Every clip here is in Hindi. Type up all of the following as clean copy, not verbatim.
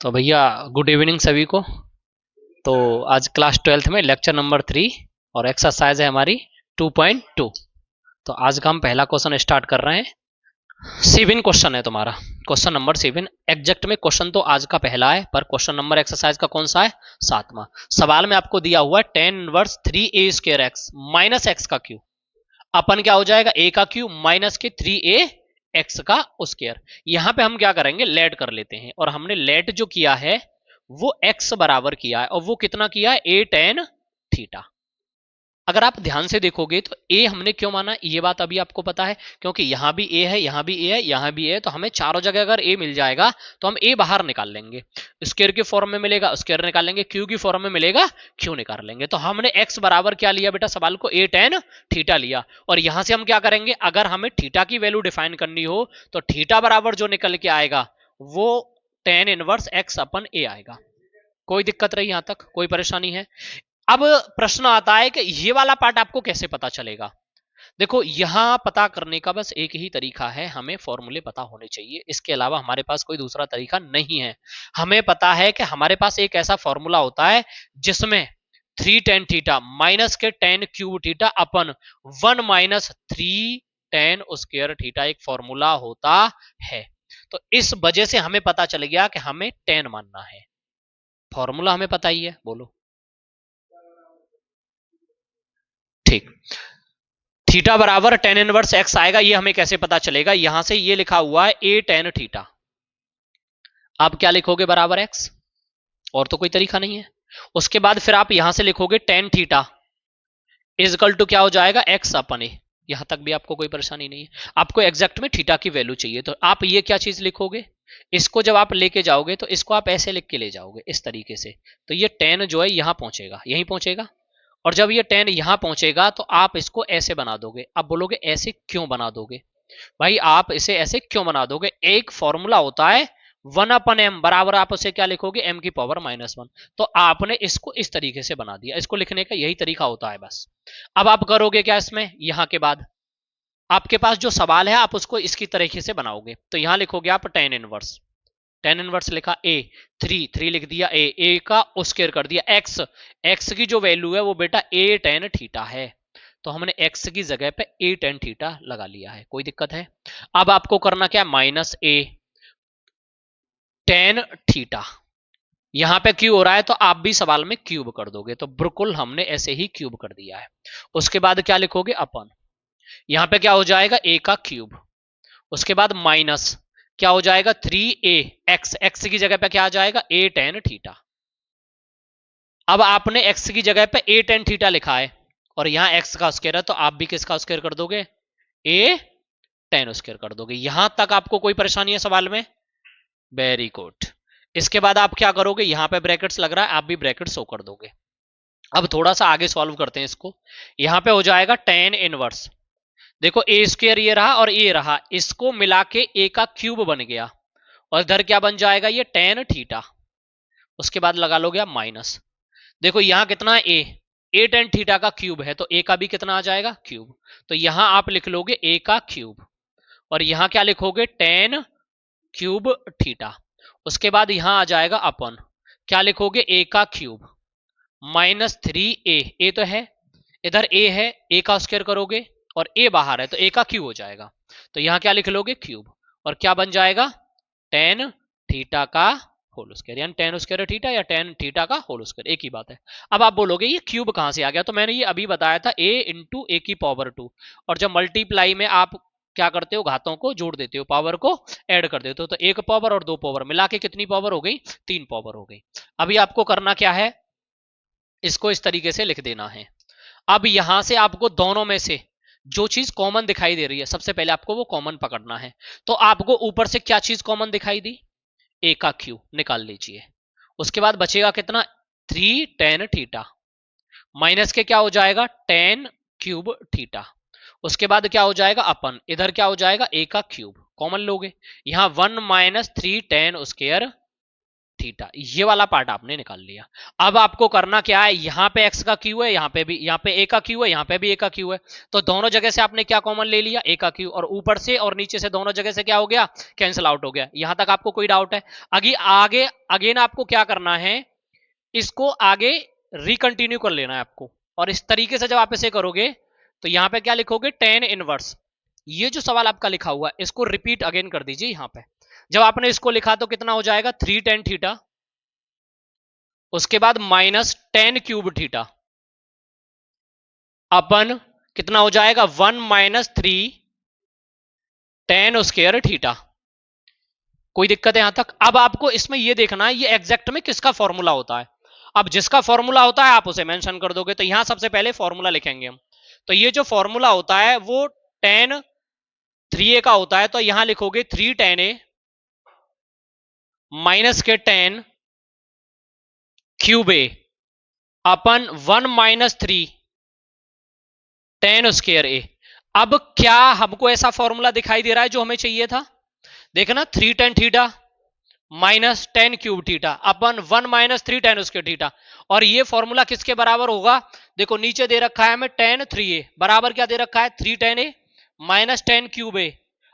तो भैया गुड इवनिंग सभी को। तो आज क्लास 12th में लेक्चर नंबर 3 और एक्सरसाइज है हमारी 2.2। तो आज का हम पहला क्वेश्चन स्टार्ट कर रहे हैं। 7 क्वेश्चन है तुम्हारा, क्वेश्चन नंबर 7। एग्जैक्ट में क्वेश्चन तो आज का पहला है, पर क्वेश्चन नंबर एक्सरसाइज का कौन सा है? 7वां। सवाल में आपको दिया हुआ है tan inverse 3a square x minus x का क्यूब अपन क्या हो जाएगा a का क्यूब माइनस के 3a एक्स का स्क्वायर। यहां पे हम क्या करेंगे, लेट कर लेते हैं। और हमने लेट जो किया है वो x बराबर किया है, और वो कितना किया है? a tan theta. अगर आप ध्यान से देखोगे तो a हमने क्यों माना, ये बात अभी आपको पता है, क्योंकि यहां भी a है, यहां भी a है, यहां भी a है। तो हमें चारों जगह अगर a मिल जाएगा तो हम a बाहर निकाल लेंगे। स्क्वायर के फॉर्म में मिलेगा स्क्वायर निकाल लेंगे, क्यू की फॉर्म में मिलेगा क्यू निकाल लेंगे। तो हमने x बराबर क्या लिया बेटा, सवाल को a tan थीटा लिया। और यहां से हम क्या करेंगे, अगर हमें थीटा की वैल्यू डिफाइन करनी हो तो थीटा बराबर जो निकल के आएगा वो tan inverse x upon a आएगा। कोई दिक्कत रही? यहां तक कोई परेशानी है? अब प्रश्न आता है कि ये वाला पार्ट आपको कैसे पता चलेगा। देखो, यहां पता करने का बस एक ही तरीका है, हमें फॉर्मूले पता होने चाहिए, इसके अलावा हमारे पास कोई दूसरा तरीका नहीं है। हमें पता है कि हमारे पास एक ऐसा फॉर्मूला होता है जिसमें 3 tan थीटा माइनस के tan क्यूब थीटा अपन 1 माइनस 3 tan स्क्वायर थीटा एक फॉर्मूला होता है। तो इस वजह से हमें पता चल गया कि हमें tan मानना है। फॉर्मूला हमें पता ही है, बोलो। ठीक, थीटा बराबर tan इनवर्स एक्स आएगा। ये हमें कैसे पता चलेगा? यहां से ये लिखा हुआ है a tan थीटा, आप क्या लिखोगे? बराबर एक्स, और तो कोई तरीका नहीं है। उसके बाद फिर आप यहां से लिखोगे tan थीटा इजकल टू क्या हो जाएगा, एक्स अपन ए। यहां तक भी आपको कोई परेशानी नहीं है। आपको एग्जैक्ट में थीटा की वैल्यू चाहिए, तो आप ये क्या चीज लिखोगे, इसको जब आप लेके जाओगे तो इसको आप ऐसे लिख के ले जाओगे इस तरीके से। तो ये tan जो है यहां पहुंचेगा, यहीं पहुंचेगा। और जब ये tan यहां पहुंचेगा तो आप इसको ऐसे बना दोगे। अब बोलोगे ऐसे क्यों बना दोगे भाई, आप इसे ऐसे क्यों बना दोगे? एक फॉर्मूला होता है 1/m बराबर, आप उसे क्या लिखोगे, m की पावर -1। तो आपने इसको इस तरीके से बना दिया, इसको लिखने का यही तरीका होता है बस। अब आप करोगे क्या इसमें, यहां के बाद आपके पास जो सवाल है आप उसको इसकी तरीके से बनाओगे। तो यहां लिखोगे आप tan इनवर्स लिखा a, 3 लिख दिया a का स्क्वायर कर दिया x की जो वैल्यू है वो बेटा a tan थीटा है। तो हमने x की जगह पे a tan थीटा लगा लिया है। कोई दिक्कत है? अब आपको करना क्या, माइनस a tan थीटा। यहां पे क्यू हो रहा है तो आप भी सवाल में क्यूब कर दोगे, तो बिल्कुल हमने ऐसे ही क्यूब कर दिया है। उसके बाद क्या लिखोगे, अपन यहां पे क्या हो जाएगा, a का क्यूब। उसके बाद माइनस क्या हो जाएगा, 3a x की जगह पे क्या आ जाएगा, a tan थीटा। अब आपने x की जगह पे a tan थीटा लिखा है और यहां x का स्क्वायर है, तो आप भी किसका स्क्वायर कर दोगे, a tan स्क्वायर कर दोगे। यहां तक आपको कोई परेशानी है सवाल में? Very good. इसके बाद आप क्या करोगे, यहां पे ब्रैकेट्स लग रहा है, आप भी ब्रैकेट शो कर दोगे। अब थोड़ा सा आगे सॉल्व करते हैं इसको। यहां पे हो जाएगा tan इनवर्स, देखो ए स्क्वायर ये रहा और ये रहा, इसको मिला के a का क्यूब बन गया। और इधर क्या बन जाएगा, ये tan थीटा। उसके बाद लगा लोगे आप माइनस, देखो यहां कितना है, a tan थीटा का क्यूब है, तो a का भी कितना आ जाएगा, क्यूब। तो यहां आप लिख लोगे a का क्यूब, और यहां क्या लिखोगे, tan क्यूब थीटा। उसके बाद यहां आ जाएगा अपन, क्या लिखोगे, a का क्यूब माइनस 3a, a तो है इधर, a है, a का स्क्वायर करोगे और a बाहर है तो a का क्यूब हो जाएगा। तो यहां क्या लिख लोगे, क्यूब, और क्या बन जाएगा, tan थीटा का होल स्क्वायर, यानी tan स्क्वायर थीटा या tan थीटा का होल स्क्वायर, एक ही बात है। अब आप बोलोगे ये क्यूब कहां से आ गया, तो मैंने ये अभी बताया था a इंटू ए की पावर 2। और जब मल्टीप्लाई में आप क्या करते हो, घातों को जोड़ देते हो, पावर को ऐड कर देते हो, तो एक पावर और दो पावर मिला के कितनी पावर हो गई, 3 पावर हो गई। अभी आपको करना क्या है, इसको इस तरीके से लिख देना है। अब यहां से आपको दोनों में से जो चीज कॉमन दिखाई दे रही है, सबसे पहले आपको वो कॉमन पकड़ना है। तो आपको ऊपर से क्या चीज कॉमन दिखाई दी, a का क्यू निकाल लीजिए। उसके बाद बचेगा कितना, 3 tan थीटा माइनस के क्या हो जाएगा, tan क्यूब थीटा। उसके बाद क्या हो जाएगा, अपन इधर क्या हो जाएगा, a का क्यूब कॉमन लोगे, यहां 1 माइनस 3 tan स्क्वायर थीटा, ये वाला पार्ट आपने निकाल लिया। अब आपको करना क्या है, यहां पे x का क्यू है, यहां पे भी, यहां पे a का क्यू है, यहां पे भी a का क्यू है, तो दोनों जगह से आपने क्या कॉमन ले लिया, a का क्यू, और ऊपर से और नीचे से दोनों जगह से क्या हो गया, कैंसिल आउट हो गया। यहां तक आपको कोई डाउट है? आगे अगेन आपको क्या करना है, इसको आगे रिकंटिन्यू कर लेना है आपको, और इस तरीके से जब आप इसे करोगे तो यहां पे क्या लिखोगे, टेन इनवर्स। ये जो सवाल आपका लिखा हुआ है इसको रिपीट अगेन कर दीजिए। यहां पे जब आपने इसको लिखा तो कितना हो जाएगा, 3 tan थीटा, उसके बाद माइनस 10 क्यूब थीटा अपन कितना हो जाएगा, 1 माइनस 3 tan स्क्वायर थीटा। कोई दिक्कत है यहां तक? अब आपको इसमें यह देखना है ये एग्जैक्ट में किसका फॉर्मूला होता है। अब जिसका फॉर्मूला होता है आप उसे मेंशन कर दोगे, तो यहां सबसे पहले फॉर्मूला लिखेंगे हम। तो ये जो फॉर्मूला होता है वो tan 3a का होता है, तो यहां लिखोगे 3 tan a माइनस के 10 cube a upon 1 minus 3 tan square ए। अब क्या हमको ऐसा फॉर्मूला दिखाई दे रहा है जो हमें चाहिए था? देखना, 3 tan theta minus 10 cube theta अपन 1 माइनस 3 tan स्क्वायर थीटा, और ये फॉर्मूला किसके बराबर होगा? देखो नीचे दे रखा है हमें tan 3a बराबर क्या दे रखा है, 3 tan a minus 10 cube a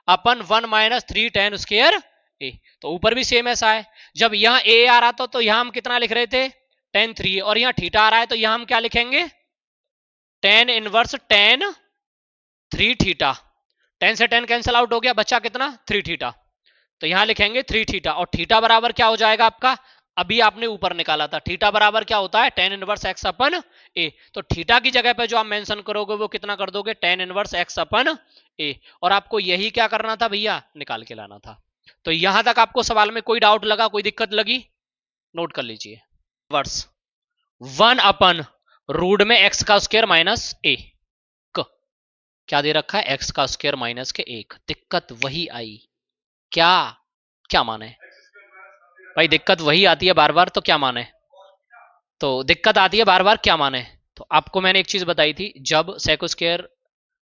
upon 1 minus 3 tan square a. तो ऊपर भी सेम ऐसा है, जब यहां a आ रहा था तो यहां हम कितना लिख रहे थे, tan 3a, और यहां थीटा आ रहा है तो यहां हम क्या लिखेंगे, tan इनवर्स tan 3 थीटा। 10 से 10 कैंसिल आउट हो गया, बचा कितना, 3 थीटा, तो यहां लिखेंगे 3 थीटा, और थीटा बराबर क्या हो जाएगा आपका, अभी आपने ऊपर निकाला था, थीटा बराबर क्या होता है, tan inverse x upon a। तो थीटा की जगह पे जो आप मेंशन करोगे वो कितना कर दोगे, tan inverse x upon a, और आपको यही क्या करना था भैया, निकाल के लाना था। तो यहां तक आपको सवाल में कोई डाउट लगा, कोई दिक्कत लगी? नोट कर लीजिए, वर्स 1 अपन रूट में x का स्क्वायर माइनस a, क्या दे रखा है, x का स्क्वायर माइनस के 1। दिक्कत वही आई, क्या क्या माने भाई, दिक्कत वही आती है बार बार, तो क्या माने, तो दिक्कत आती है बार बार, क्या माने। तो आपको मैंने एक चीज बताई थी, जब सेक स्क्वायर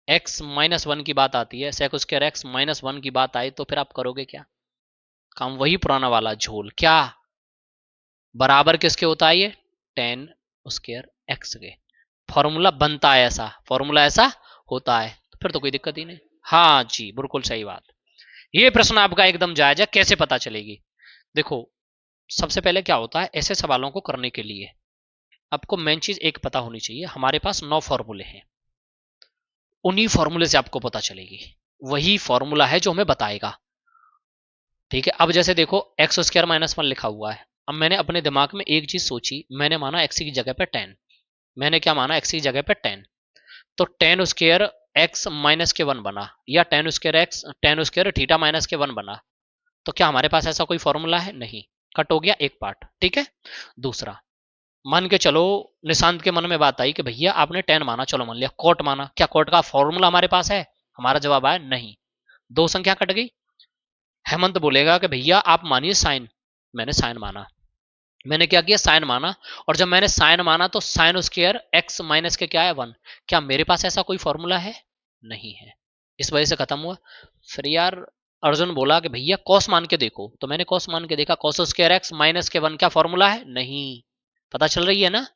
एक्स माइनस 1 की बात आती है, सेक स्क्वायर एक्स माइनस 1 की बात आई, तो फिर आप करोगे क्या, काम वही पुराना वाला झोल, क्या बराबर किसके होता है, ये tan स्क्वायर एक्स के। फॉर्मूला बनता है ऐसा, फॉर्मूला ऐसा होता है, तो फिर तो कोई दिक्कत ही नहीं। हाँ जी, बिल्कुल सही बात। ये प्रश्न आपका एकदम जायज है, कैसे पता चलेगी? देखो सबसे पहले क्या होता है, ऐसे सवालों को करने के लिए आपको मेन चीज एक पता होनी चाहिए, हमारे पास 9 फॉर्मूले हैं, उन्हीं फॉर्मूले से आपको पता चलेगी, वही फॉर्मूला है जो हमें बताएगा। ठीक है, अब जैसे देखो एक्स स्क्वायर माइनस 1 लिखा हुआ है, अब मैंने अपने दिमाग में एक चीज सोची, मैंने माना एक्स की जगह पे 10, मैंने क्या माना, एक्स की जगह पे 10, तो tan स्क्वायर एक्स माइनस के 1 बना, या tan square x tan square theta minus के 1 बना। तो क्या हमारे पास ऐसा कोई फॉर्मूला है? नहीं, कट हो गया एक पार्ट। ठीक है, दूसरा मान के चलो निशांत के मन में बात आई कि भैया आपने 10 माना, चलो मान लिया कोट माना, क्या कोट का फॉर्मूला हमारे पास है? हमारा जवाब आया नहीं, दो संख्या कट गई। हेमंत बोलेगा कि भैया आप मानिए साइन, मैंने साइन माना, मैंने क्या किया, साइन माना, और जब मैंने साइन माना तो साइन स्क्वायर एक्स माइनस के क्या है 1, क्या मेरे पास ऐसा कोई फॉर्मूला है? नहीं है, इस वजह से खत्म हुआ। फिर यार अर्जुन बोला कि भैया कॉस मान के देखो, तो मैंने कॉस मान के देखा, कॉस स्क्वायर एक्स माइनस के 1 क्या फॉर्मूला है? नहीं, पता चल रही है ना।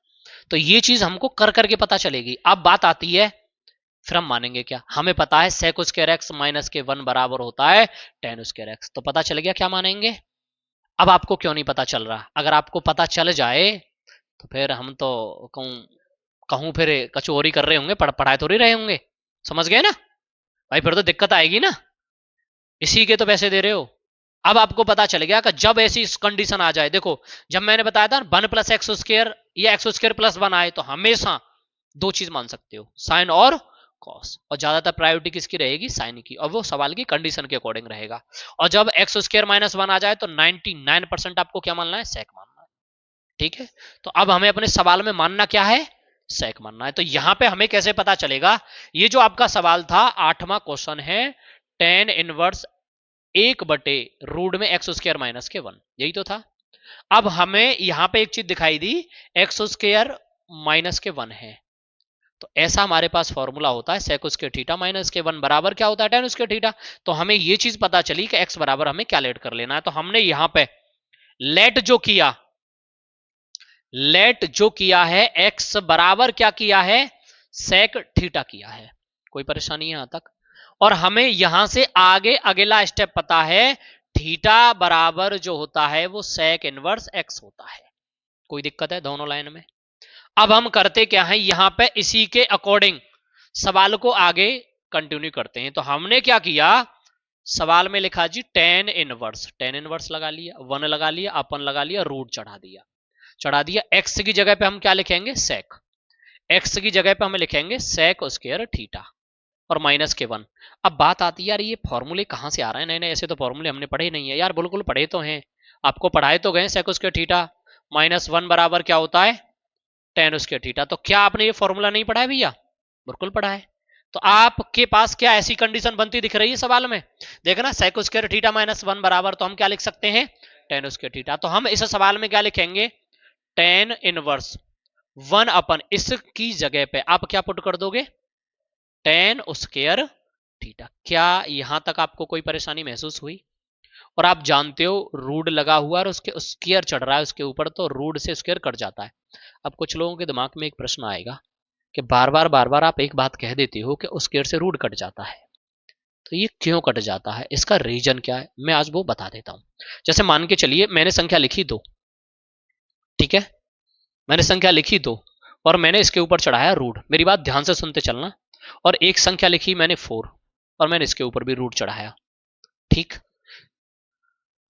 तो ये चीज हमको कर करके पता चलेगी। अब बात आती है फिर हम मानेंगे क्या, हमें पता है सेक स्क्वायर एक्स माइनस के 1 बराबर होता है tan स्क्वायर एक्स, तो पता चल गया क्या मानेंगे। अब आपको क्यों नहीं पता चल रहा, अगर आपको पता चल जाए तो फिर हम तो कहूं फिर कचौरी कर रहे होंगे, पढ़ाई थोड़ी रहे होंगे, समझ गए ना भाई, फिर तो दिक्कत आएगी ना, इसी के तो पैसे दे रहे हो। अब आपको पता चल गया कि जब ऐसी कंडीशन आ जाए, देखो जब मैंने बताया था 1 प्लस एक्स स्क्वायर या एक्स स्क्वायर प्लस 1 आए, तो हमेशा दो चीज मान सकते हो, साइन और कॉस, और ज्यादातर प्रायोरिटी किसकी रहेगी, साइन की, और वो सवाल की कंडीशन के अकॉर्डिंग रहेगा। और जब एक्स स्क्वायर माइनस 1 आ जाए तो 99% आपको क्या मानना है, सेक मानना है। ठीक है, तो अब हमें अपने सवाल में मानना क्या है, सेक मानना है। तो यहां पे हमें कैसे पता चलेगा, ये जो आपका सवाल था 8वां क्वेश्चन है, tan इनवर्स 1/रूट में एक्स स्क्वायर माइनस के 1, यही तो था। अब हमें यहां पे एक चीज दिखाई दी, एक्स स्क्वायर माइनस के 1 है, तो ऐसा हमारे पास फॉर्मूला होता है सेक स्क्वायर थीटा माइनस के 1 बराबर क्या होता है, tan स्क्वायर थीटा। तो हमें ये चीज पता चली कि x बराबर हमें क्या लेट कर लेना है, तो हमने यहां पे लेट जो किया है एक्स बराबर क्या किया है, सेक थीटा किया है। कोई परेशानी यहां तक? और हमें यहां से आगे अगला स्टेप पता है, थीटा बराबर जो होता है वो सेक इनवर्स एक्स होता है। कोई दिक्कत है दोनों लाइन में? अब हम करते क्या है, यहां पे इसी के अकॉर्डिंग सवाल को आगे कंटिन्यू करते हैं। तो हमने क्या किया, सवाल में लिखा जी टेन इनवर्स लगा लिया, 1 लगा लिया, अपन लगा लिया, रूट चढ़ा दिया। एक्स की जगह पे हम क्या लिखेंगे, सेक। एक्स की जगह पे हम लिखेंगे सेक स्क्वायर थीटा और माइनस के 1। अब बात आती है यार ये फॉर्मूले कहां से आ रहे हैं, नए नए ऐसे तो फॉर्मूले हमने पढ़े नहीं है यार। बिल्कुल पढ़े तो हैं, आपको पढ़ाए तो गए सेक स्क्वायर थीटा माइनस 1 बराबर क्या होता है, टेन स्क्वायर थीटा। तो क्या आपने ये फॉर्मूला नहीं पढ़ा है भैया? बिल्कुल पढ़ा है। तो आपके पास क्या ऐसी कंडीशन बनती दिख रही है सवाल में? देखना सेक स्क्वायर थीटा माइनस 1 बराबर, तो हम क्या लिख सकते हैं, टेन स्क्वायर थीटा। तो हम इस सवाल में क्या लिखेंगे, टेन इनवर्स 1 अपन, इसकी जगह पे आप क्या पुट कर दोगे, टेन स्क्वायर थीटा। क्या यहां तक आपको कोई परेशानी महसूस हुई? और आप जानते हो रूट लगा हुआ और उसके स्क्वायर चढ़ रहा है उसके ऊपर, तो रूट से स्क्वायर कट जाता है। अब कुछ लोगों के दिमाग में एक प्रश्न आएगा कि बार बार आप एक बात कह देते हो कि स्क्वायर से रूट कट जाता है, तो ये क्यों कट जाता है, इसका रीजन क्या है, मैं आज वो बता देता हूं। जैसे मान के चलिए मैंने संख्या लिखी 2, ठीक है, मैंने संख्या लिखी 2 और मैंने इसके ऊपर चढ़ाया रूट। मेरी बात ध्यान से सुनते चलना। और एक संख्या लिखी मैंने 4 और मैंने इसके ऊपर भी रूट चढ़ाया, ठीक।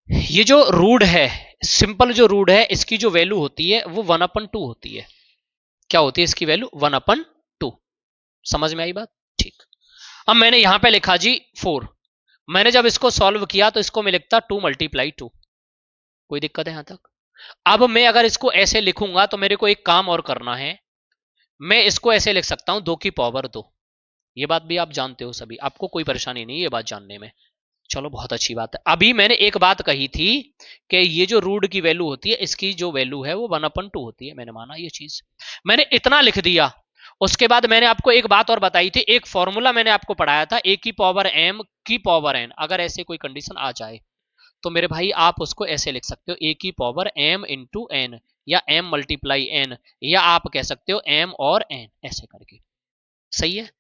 ये जो रूट है, सिंपल जो रूट है, इसकी जो वैल्यू होती है वो 1/2 होती है। क्या होती है इसकी वैल्यू, 1/2। समझ में आई बात? ठीक। अब मैंने यहां पे लिखा जी 4, मैंने जब इसको सॉल्व किया तो इसको मैं लिखता 2 × 2। कोई दिक्कत है यहां तक? अब मैं अगर इसको ऐसे लिखूंगा तो मेरे को एक काम और करना है, मैं इसको ऐसे लिख सकता हूं 2 की पावर 2। ये बात भी आप जानते हो सभी, आपको कोई परेशानी नहीं है ये बात जानने में। चलो बहुत अच्छी बात है। अभी मैंने एक बात कही थी कि ये जो रूट की वैल्यू होती है, इसकी जो वैल्यू है वो 1/2 होती है, मैंने माना ये चीज, मैंने इतना लिख दिया। उसके बाद मैंने आपको एक बात और बताई थी, एक फॉर्मूला मैंने आपको पढ़ाया था, ए की पावर एम की पावर एन। अगर ऐसे कोई कंडीशन आ जाए तो मेरे भाई आप उसको ऐसे लिख सकते हो, ए की पावर एम इंटू एन, या एम मल्टीप्लाई एन, या आप कह सकते हो एम और एन, ऐसे करके। सही है?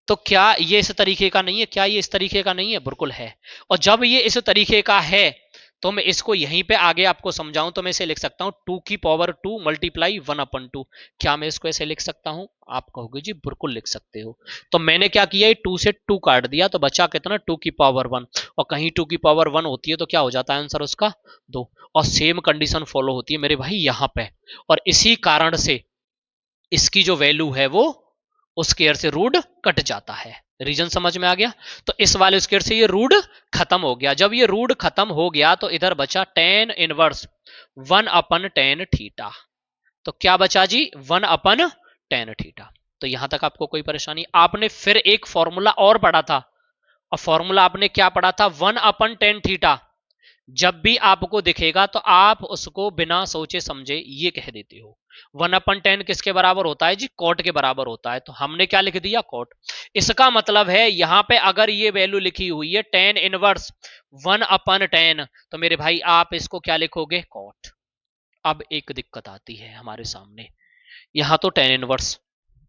तो क्या ये इस तरीके का नहीं है? क्या ये इस तरीके का नहीं है? बिल्कुल है। और जब ये इस तरीके का है तो मैं इसको यहीं पे आगे आपको समझाऊं तो मैं इसे लिख सकता हूं 2 की पावर 2 मल्टीप्लाई 1/2। क्या मैं इसको ऐसे लिख सकता हूं? आप कहोगे जी बिल्कुल लिख सकते हो। तो मैंने क्या किया, 2 से 2 काट दिया तो बचा कितना, 2 की पावर 1। और कहीं 2 की पावर 1 होती है तो क्या हो जाता है आंसर उसका, 2। और सेम कंडीशन फॉलो होती है मेरे भाई यहां पे। और इसी कारण से इसकी जो वैल्यू है वो स्क्वायर से रूट कट जाता है। रीजन समझ में आ गया? तो इस वाले स्क्वायर से ये रूट खत्म हो गया। जब ये रूट खत्म हो गया तो इधर बचा टेन इनवर्स 1/tan थीटा। तो क्या बचा जी, 1/tan थीटा। तो यहां तक आपको कोई परेशानी? आपने फिर एक फॉर्मूला और पढ़ा था, और फॉर्मूला आपने क्या पढ़ा था, 1/tan थीटा। जब भी आपको दिखेगा तो आप उसको बिना सोचे समझे ये कह देते हो। 1/tan किसके बराबर होता है जी, कॉट के बराबर होता है। तो हमने क्या लिख दिया, कॉट। इसका मतलब है यहां पे अगर ये वैल्यू लिखी हुई है tan इनवर्स 1/tan, तो मेरे भाई आप इसको क्या लिखोगे, कॉट। अब एक दिक्कत आती है हमारे सामने, यहां तो tan इनवर्स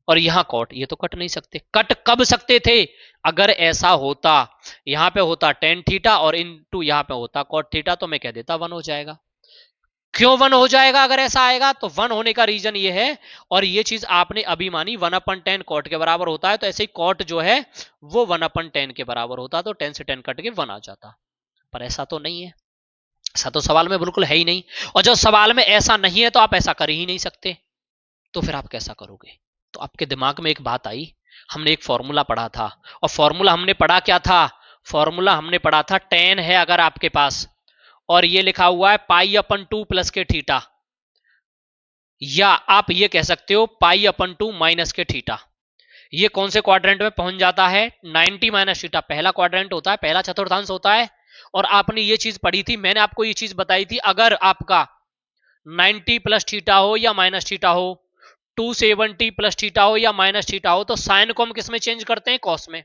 और यहां कॉट, ये तो कट नहीं सकते। कट कब सकते थे, अगर ऐसा होता, यहां पे होता tan थीटा और इनटू यहां पे होता cot थीटा, तो मैं कह देता 1 हो जाएगा। क्यों 1 हो जाएगा अगर ऐसा आएगा? तो 1 होने का रीजन ये है, और ये चीज आपने अभी मानी 1/tan cot के बराबर होता है, तो ऐसे ही cot जो है वो 1/tan के बराबर होता, तो 10 से 10 कट के 1 आ जाता। पर ऐसा तो नहीं है, ऐसा तो सवाल में बिल्कुल है ही नहीं। और जब सवाल में ऐसा नहीं है तो आप ऐसा कर ही नहीं सकते, तो फिर आप कैसा करोगे? तो आपके दिमाग में एक बात आई, हमने एक फॉर्मूला पढ़ा था, और फॉर्मूला हमने पढ़ा क्या था, फॉर्मूला हमने पढ़ा था tan है अगर आपके पास, और ये लिखा हुआ है π/2 प्लस के थीटा, या आप ये कह सकते हो π/2 माइनस के थीटा। ये कौन से क्वाड्रेंट में पहुंच जाता है, 90 माइनस थीटा पहला क्वाड्रेंट होता है, पहला चतुर्थांश होता है। और आपने ये चीज पढ़ी थी, मैंने आपको ये चीज बताई थी, अगर आपका 90 प्लस थीटा हो या माइनस थीटा हो, 270 प्लस थीटा हो या माइनस थीटा हो, तो साइन को हम किस में चेंज करते हैं, कॉस में,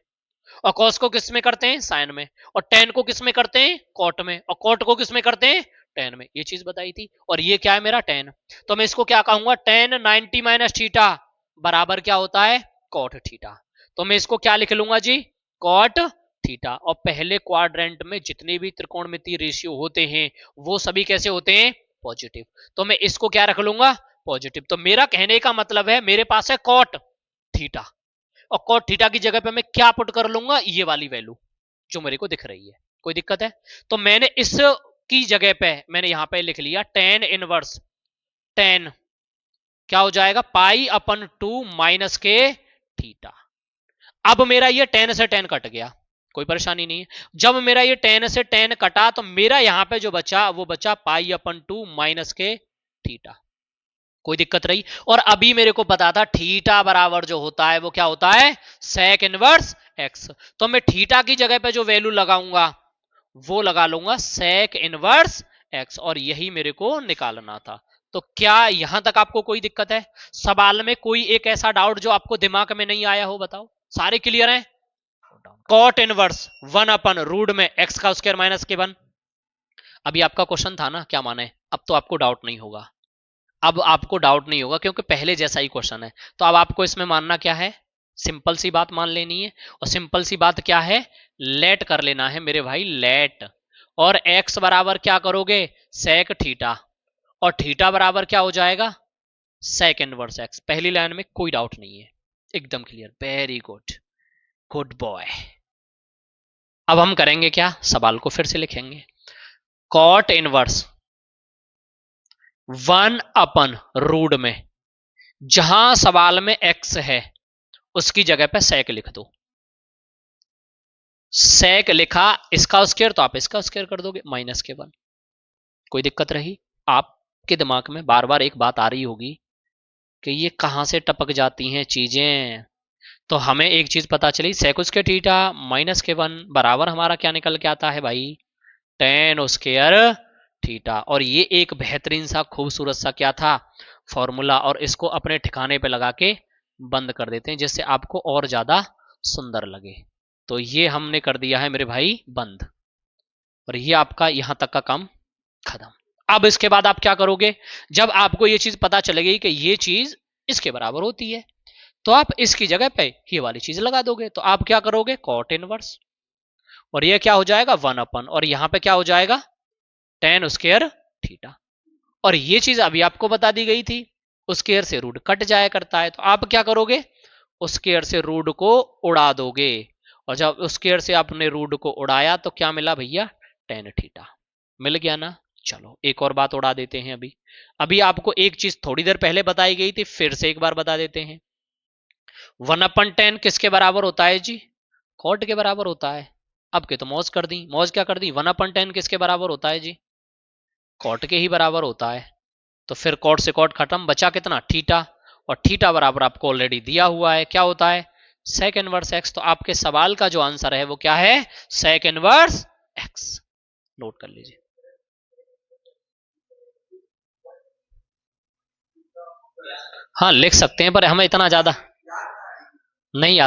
और कॉस को किस में करते हैं, साइन में, और टेन को किस में करते हैं, कॉट में, और कॉट को किस में करते हैं, टेन में ये चीज बताई थी, और ये क्या है मेरा टेन। तो मैं इसको क्या कहूंगा, टेन 90 माइनस थीटा बराबर क्या होता है, कॉट थीटा। तो मैं इसको क्या लिख लूंगा जी, कॉट थीटा। और पहले क्वाड्रेंट में जितने भी त्रिकोणमितीय रेशियो होते हैं वो सभी कैसे होते हैं, पॉजिटिव। तो मैं इसको क्या रख लूंगा, पॉजिटिव। तो मेरा कहने का मतलब है मेरे पास है कॉट थीटा, और कॉट थीटा की जगह पे मैं क्या पुट कर लूंगा, ये वाली वैल्यू जो मेरे को दिख रही है। कोई दिक्कत है? तो मैंने इस की जगह पे मैंने यहां पे लिख लिया टेन इनवर्स, टेन क्या हो जाएगा, पाई अपन 2 माइनस के थीटा। अब मेरा ये टेन से टेन कट गया, कोई परेशानी नहीं है। जब मेरा ये टेन से टेन कटा तो मेरा यहां पे जो बचा वो बचा पाई अपन 2 माइनस के थीटा। कोई दिक्कत रही? और अभी मेरे को पता था थीटा बराबर जो होता है वो क्या होता है, सेक इनवर्स एक्स। तो मैं थीटा की जगह पे जो वैल्यू लगाऊंगा वो लगा लूंगा सेक इनवर्स एक्स, और यही मेरे को निकालना था। तो क्या यहां तक आपको कोई दिक्कत है? सवाल में कोई एक ऐसा डाउट जो आपको दिमाग में नहीं आया हो, बताओ। सारे क्लियर हैं? कॉट इनवर्स 1 अपन रूट में एक्स का स्क्वायर माइनस के 1। अभी आपका क्वेश्चन था ना क्या माने, अब तो आपको डाउट नहीं होगा। अब आपको डाउट नहीं होगा क्योंकि पहले जैसा ही क्वेश्चन है। तो अब आपको इसमें मानना क्या है, सिंपल सी बात मान लेनी है। और सिंपल सी बात क्या है, लेट कर लेना है मेरे भाई, लेट। और x बराबर क्या करोगे, सेक थीटा, और थीटा बराबर क्या हो जाएगा, सेक इनवर्स एक्स। पहली लाइन में कोई डाउट नहीं है, एकदम clear, very good, good boy. अब हम करेंगे क्या, सवाल को फिर से लिखेंगे। कॉट इनवर्स 1 अपन रूट में, जहां सवाल में x है उसकी जगह पे सेक लिख दो। सेक लिखा, इसका स्क्वायर तो आप इसका स्क्वायर कर दोगे माइनस के 1। कोई दिक्कत रही? आपके दिमाग में बार बार एक बात आ रही होगी कि ये कहां से टपक जाती हैं चीजें। तो हमें एक चीज पता चली, सेक स्क्वायर थीटा माइनस के 1 बराबर हमारा क्या निकल के आता है भाई, टेन स्क्वायर थीटा। और ये एक बेहतरीन सा खूबसूरत सा क्या था, फॉर्मूला। और इसको अपने ठिकाने पे लगा के बंद कर देते हैं जिससे आपको और ज्यादा सुंदर लगे। तो ये हमने कर दिया है मेरे भाई बंद, और ये आपका यहां तक का काम खत्म। अब इसके बाद आप क्या करोगे, जब आपको ये चीज पता चलेगी कि ये चीज इसके बराबर होती है तो आप इसकी जगह पे ये वाली चीज लगा दोगे। तो आप क्या करोगे, कॉट इनवर्स, और ये क्या हो जाएगा 1 अपन, और यहां पे क्या हो जाएगा टेन स्क्वायर थीटा। और ये चीज अभी आपको बता दी गई थी, स्क्वायर से रूट कट जाया करता है। तो आप क्या करोगे, स्क्वायर से रूट को उड़ा दोगे, और जब स्क्वायर से आपने रूट को उड़ाया तो क्या मिला भैया, टेन थीटा मिल गया ना। चलो एक और बात उड़ा देते हैं। अभी अभी आपको एक चीज थोड़ी देर पहले बताई गई थी, फिर से एक बार बता देते हैं। 1 अपन टेन किसके बराबर होता है जी, कॉट के बराबर होता है। अब के तो मौज कर दी, मौज क्या कर दी, 1 अपन टेन किसके बराबर होता है जी, कॉट के ही बराबर होता है। तो फिर कॉट से कॉट खत्म, बचा कितना, थीटा। और थीटा बराबर आपको ऑलरेडी दिया हुआ है, क्या होता है, सेक इनवर्स एक्स। तो आपके सवाल का जो आंसर है वो क्या है, सेक इनवर्स एक्स। नोट कर लीजिए। हाँ लिख सकते हैं पर हमें इतना ज्यादा नहीं आता।